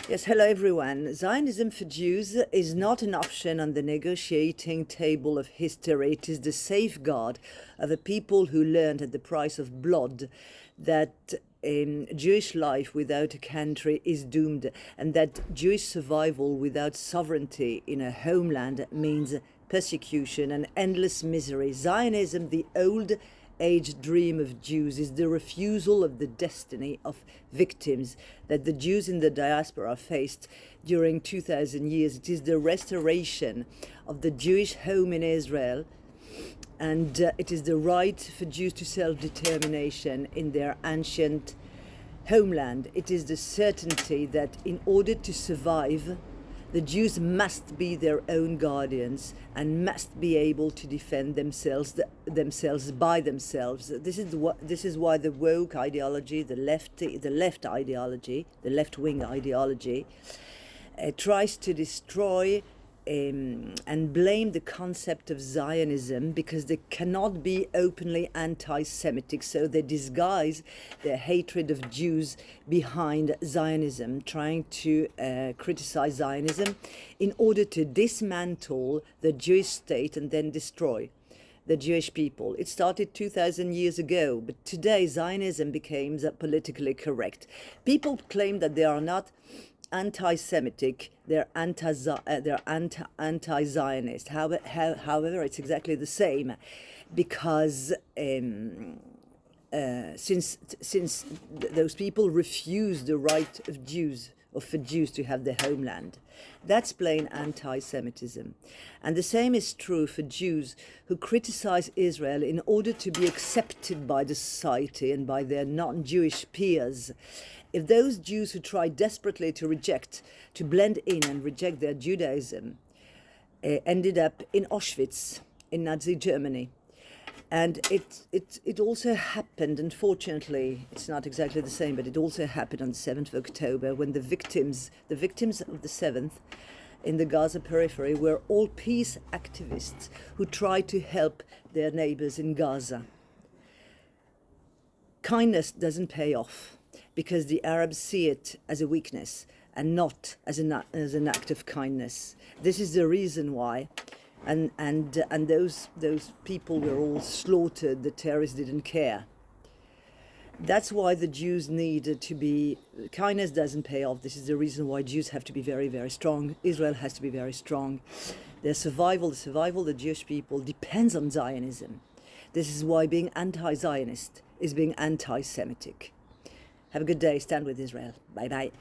Yes, hello everyone. Zionism for Jews is not an option on the negotiating table of history. It is the safeguard of a people who learned at the price of blood that Jewish life without a country is doomed, and that Jewish survival without sovereignty in a homeland means persecution and endless misery. Zionism, the old age dream of Jews, is the refusal of the destiny of victims that the Jews in the diaspora faced during 2000 years. It is the restoration of the Jewish home in Israel, and it is the right for Jews to self-determination in their ancient homeland. It is the certainty that in order to survive, the Jews must be their own guardians and must be able to defend themselves by themselves. This is why the woke ideology, the left-wing ideology, tries to destroy and blame the concept of Zionism, because they cannot be openly anti-Semitic, so they disguise their hatred of Jews behind Zionism, trying to criticize Zionism in order to dismantle the Jewish state and then destroy the Jewish people. It started 2000 years ago, but today Zionism became politically correct. People claim that they are not anti-Semitic, they're anti-Zionist. However, it's exactly the same, because since those people refuse the right of Jews, or for Jews to have their homeland, that's plain anti-Semitism. And the same is true for Jews who criticize Israel in order to be accepted by the society and by their non-Jewish peers. If those Jews who try desperately to blend in and reject their Judaism, ended up in Auschwitz, in Nazi Germany. And it also happened, unfortunately, it's not exactly the same, but it also happened on the 7th of October, when the victims of the 7th in the Gaza periphery were all peace activists who tried to help their neighbors in Gaza. Kindness doesn't pay off, because the Arabs see it as a weakness and not as an act of kindness. This is the reason why. And those people were all slaughtered. The terrorists didn't care. That's why the Jews need to be, kindness doesn't pay off. This is the reason why Jews have to be very, very strong. Israel has to be very strong. The survival of the Jewish people depends on Zionism. This is why being anti-Zionist is being anti-Semitic. Have a good day. Stand with Israel. Bye-bye.